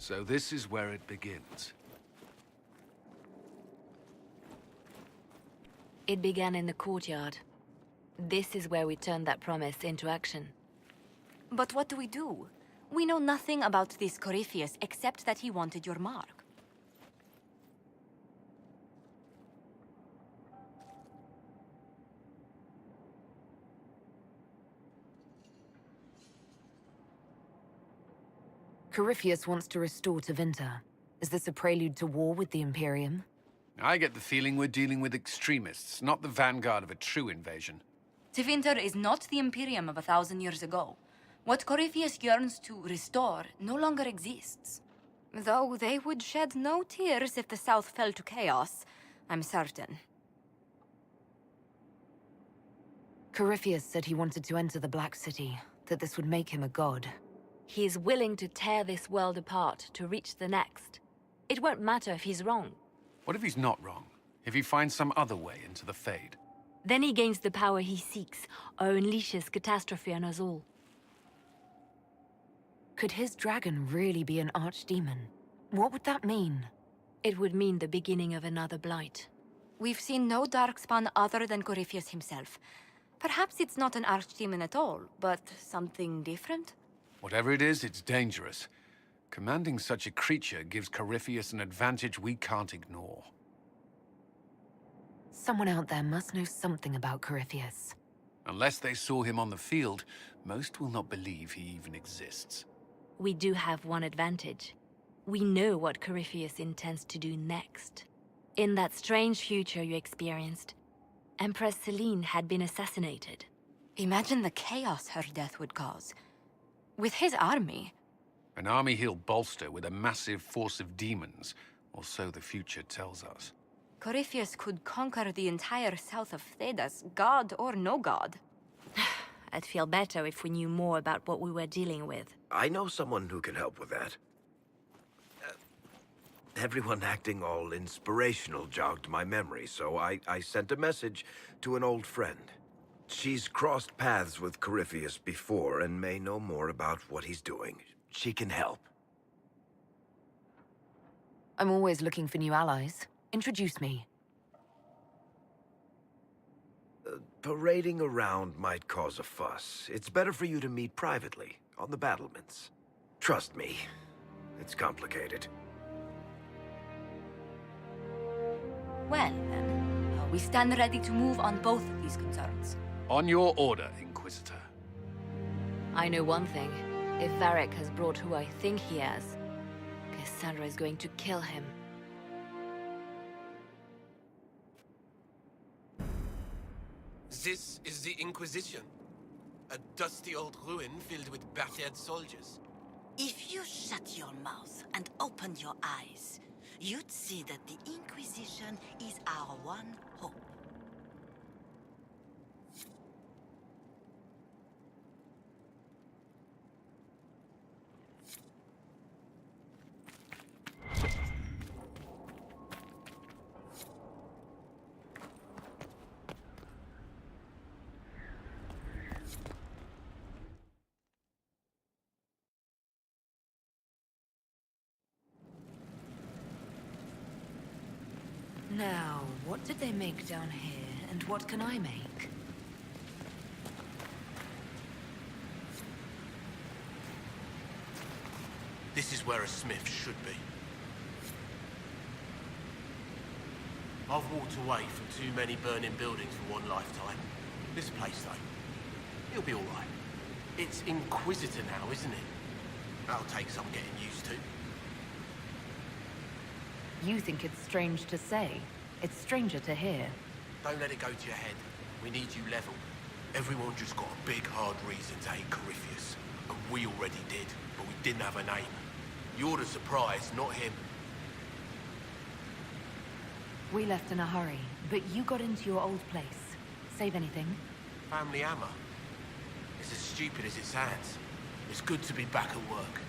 So this is where it begins. It began in the courtyard. This is where we turned that promise into action. But what do we do? We know nothing about this Corypheus except that he wanted your mark. Corypheus wants to restore Tevinter. Is this a prelude to war with the Imperium? I get the feeling we're dealing with extremists, not the vanguard of a true invasion. Tevinter is not the Imperium of 1,000 years ago. What Corypheus yearns to restore no longer exists. Though they would shed no tears if the South fell to chaos, I'm certain. Corypheus said he wanted to enter the Black City, that this would make him a god. He is willing to tear this world apart to reach the next. It won't matter if he's wrong. What if he's not wrong? If he finds some other way into the Fade? Then he gains the power he seeks, or unleashes catastrophe on us all. Could his dragon really be an archdemon? What would that mean? It would mean the beginning of another blight. We've seen no darkspawn other than Corypheus himself. Perhaps it's not an archdemon at all, but something different? Whatever it is, it's dangerous. Commanding such a creature gives Corypheus an advantage we can't ignore. Someone out there must know something about Corypheus. Unless they saw him on the field, most will not believe he even exists. We do have one advantage. We know what Corypheus intends to do next. In that strange future you experienced, Empress Selene had been assassinated. Imagine the chaos her death would cause. With his army. An army he'll bolster with a massive force of demons, or so the future tells us. Corypheus could conquer the entire south of Thedas, god or no god. I'd feel better if we knew more about what we were dealing with. I know someone who can help with that. Everyone acting all inspirational jogged my memory, so I sent a message to an old friend. She's crossed paths with Corypheus before and may know more about what he's doing. She can help. I'm always looking for new allies. Introduce me. Parading around might cause a fuss. It's better for you to meet privately, on the battlements. Trust me, it's complicated. Well, then, we stand ready to move on both of these concerns. On your order, Inquisitor. I know one thing. If Varric has brought who I think he has, Cassandra is going to kill him. This is the Inquisition. A dusty old ruin filled with battered soldiers. If you shut your mouth and open your eyes, you'd see that the Inquisition is our one hope. Now, what did they make down here, and what can I make? This is where a smith should be. I've walked away from too many burning buildings for one lifetime. This place, though, it'll be all right. It's Inquisitor now, isn't it? That'll take some getting used to. You think it's strange to say. It's stranger to hear. Don't let it go to your head. We need you level. Everyone just got a big, hard reason to hate Corypheus. And we already did, but we didn't have a name. You're the surprise, not him. We left in a hurry, but you got into your old place. Save anything? Family hammer. It's as stupid as it sounds. It's good to be back at work.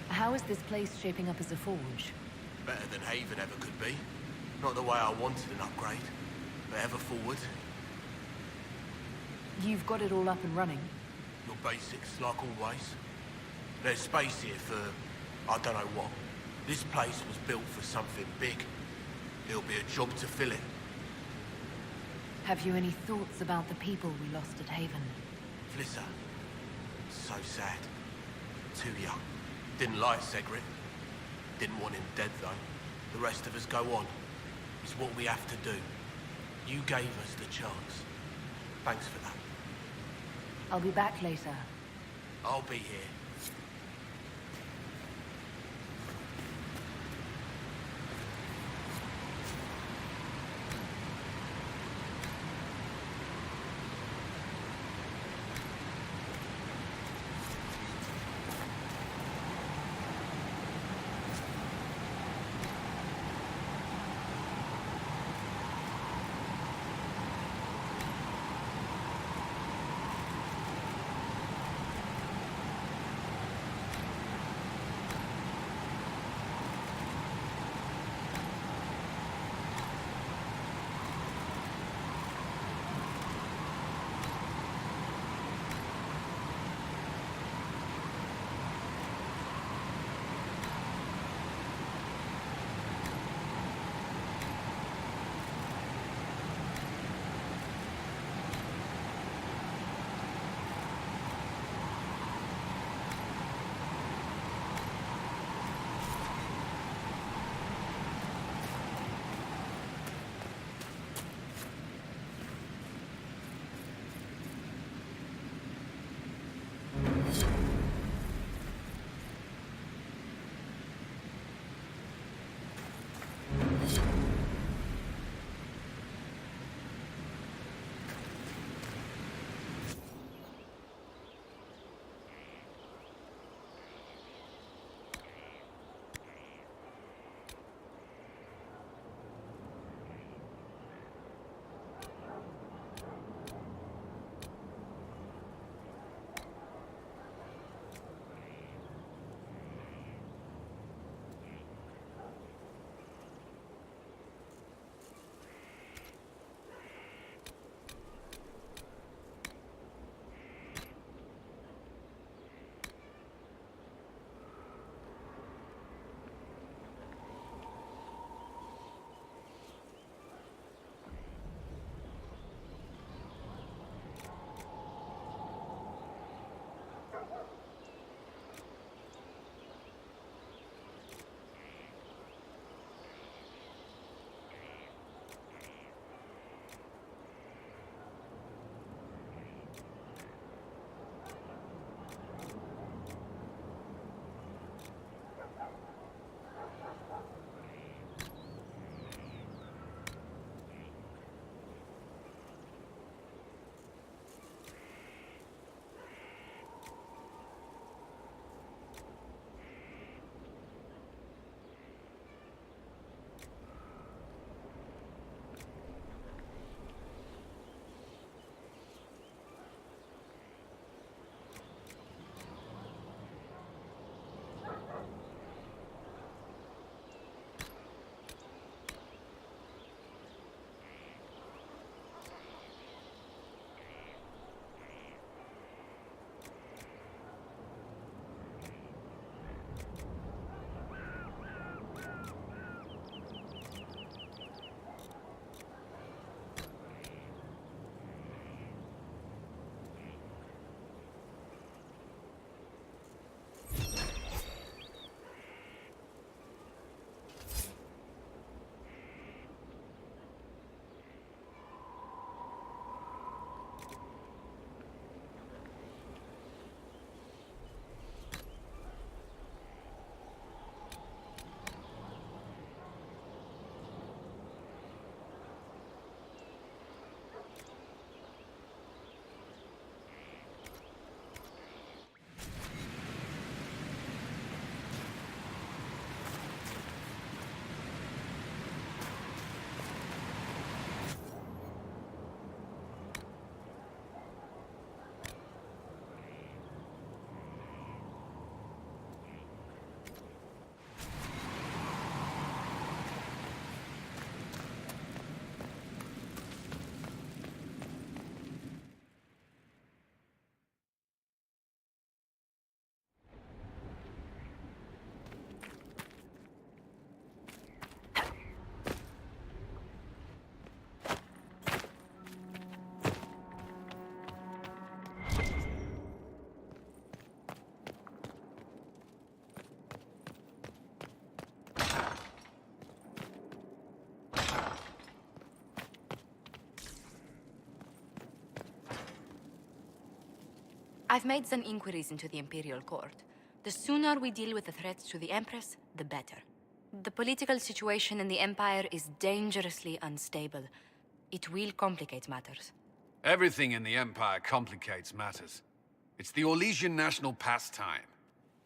How is this place shaping up as a forge? Better than Haven ever could be. Not the way I wanted an upgrade, but ever forward. You've got it all up and running. Your basics, like always. There's space here for... I don't know what. This place was built for something big. It'll be a job to fill it. Have you any thoughts about the people we lost at Haven? Flisser. So sad. Too young. Didn't like Segret. Didn't want him dead, though. The rest of us go on. It's what we have to do. You gave us the chance. Thanks for that. I'll be back later. I'll be here. I've made some inquiries into the Imperial Court. The sooner we deal with the threats to the Empress, the better. The political situation in the Empire is dangerously unstable. It will complicate matters. Everything in the Empire complicates matters. It's the Orlesian national pastime.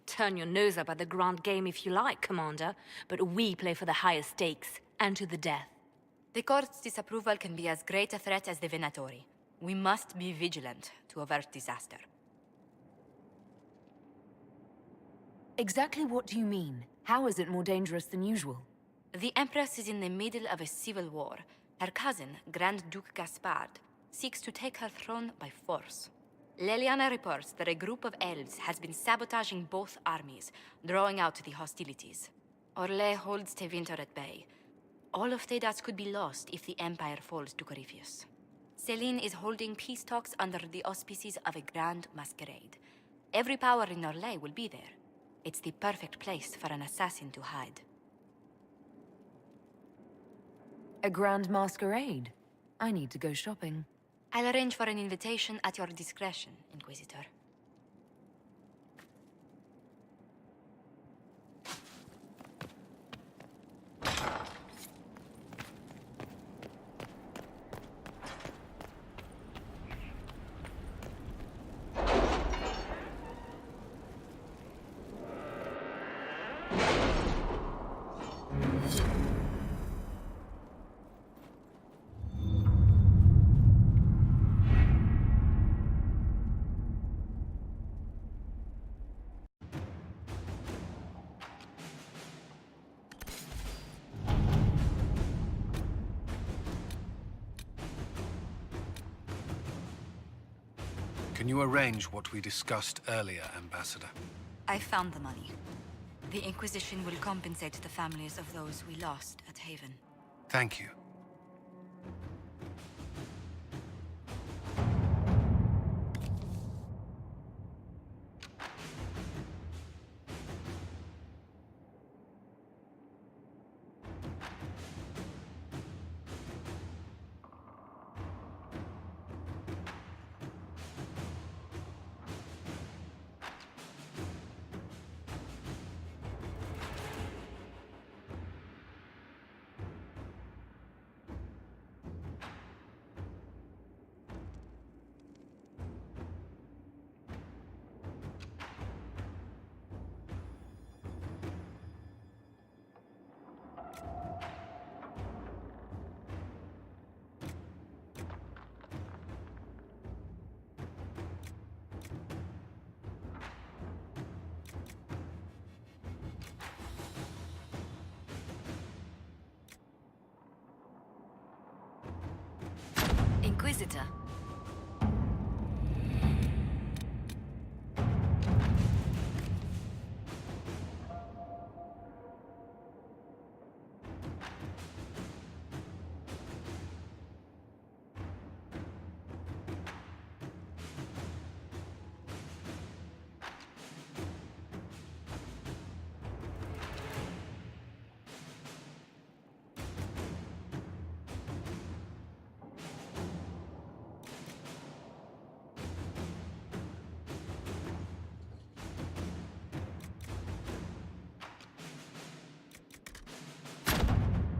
Turn your nose up at the grand game if you like, Commander, but we play for the highest stakes, and to the death. The Court's disapproval can be as great a threat as the Venatori. We must be vigilant to avert disaster. Exactly what do you mean? How is it more dangerous than usual? The Empress is in the middle of a civil war. Her cousin, Grand Duke Gaspard, seeks to take her throne by force. Leliana reports that a group of elves has been sabotaging both armies, drawing out the hostilities. Orlais holds Tevinter at bay. All of Thedas could be lost if the Empire falls to Corypheus. Celine is holding peace talks under the auspices of a grand masquerade. Every power in Orlais will be there. It's the perfect place for an assassin to hide. A grand masquerade? I need to go shopping. I'll arrange for an invitation at your discretion, Inquisitor. Can you arrange what we discussed earlier, Ambassador? I found the money. The Inquisition will compensate the families of those we lost at Haven. Thank you. Inquisitor.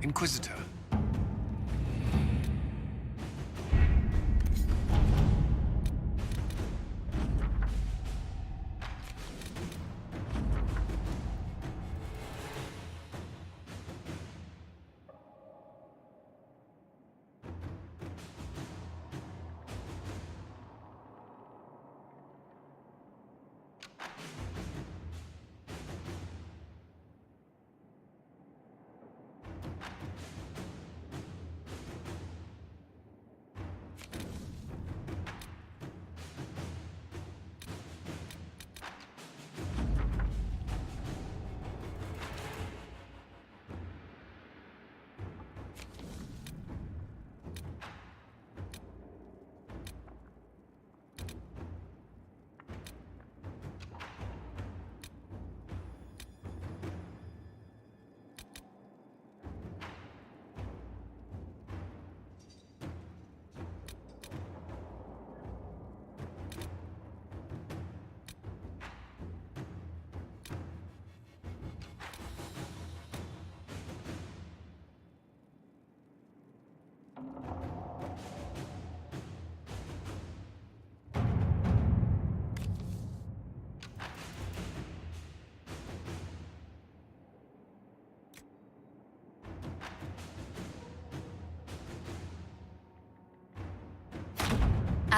Inquisitor.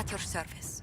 At your service.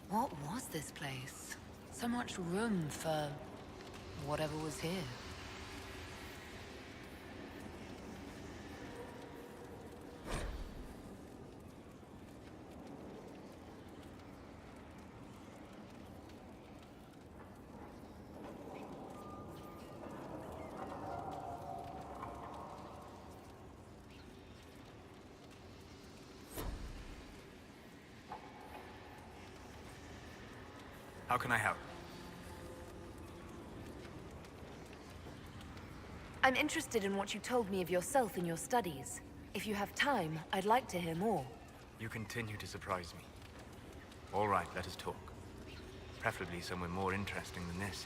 What was this place? So much room for whatever was here. How can I help? I'm interested in what you told me of yourself in your studies. If you have time, I'd like to hear more. You continue to surprise me. All right, let us talk. Preferably somewhere more interesting than this.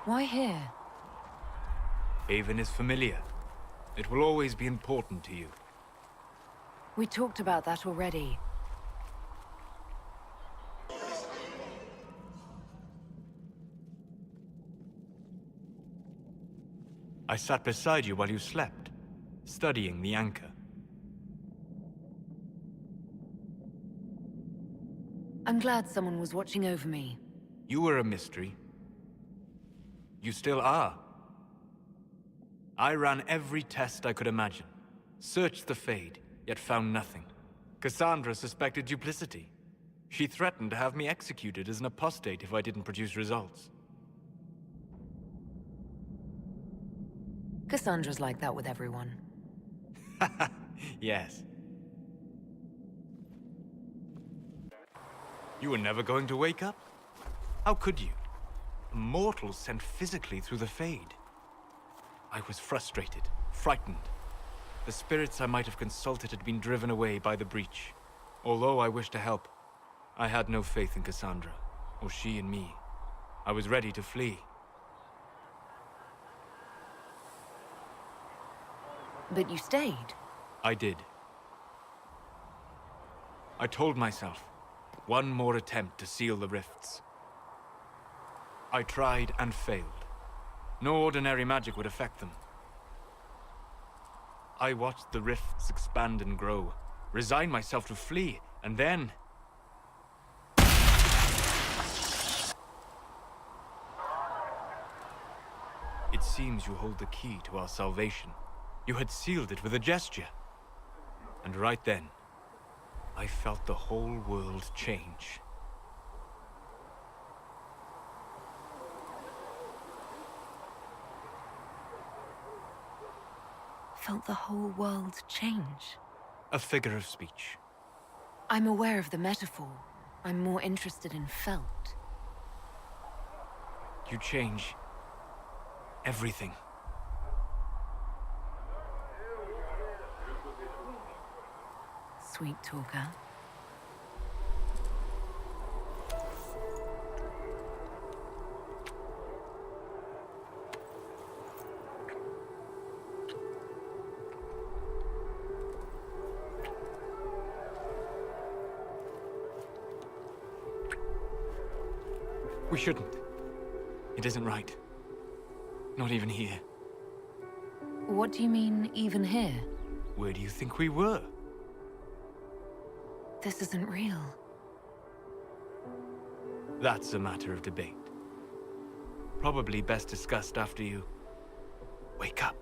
Why here? Haven is familiar. It will always be important to you. We talked about that already. I sat beside you while you slept, studying the anchor. I'm glad someone was watching over me. You were a mystery. You still are. I ran every test I could imagine. Searched the Fade, yet found nothing. Cassandra suspected duplicity. She threatened to have me executed as an apostate if I didn't produce results. Cassandra's like that with everyone. Yes. You were never going to wake up? How could you? A mortal sent physically through the Fade. I was frustrated, frightened. The spirits I might have consulted had been driven away by the breach. Although I wished to help, I had no faith in Cassandra, or she in me. I was ready to flee. But you stayed. I did. I told myself, one more attempt to seal the rifts. I tried and failed. No ordinary magic would affect them. I watched the rifts expand and grow, resigned myself to flee, and then... It seems you hold the key to our salvation. You had sealed it with a gesture. And right then, I felt the whole world change. Felt the whole world change. A figure of speech. I'm aware of the metaphor. I'm more interested in felt. You change everything. Sweet talker. We shouldn't. It isn't right. Not even here. What do you mean, even here? Where do you think we were? This isn't real. That's a matter of debate. Probably best discussed after you wake up.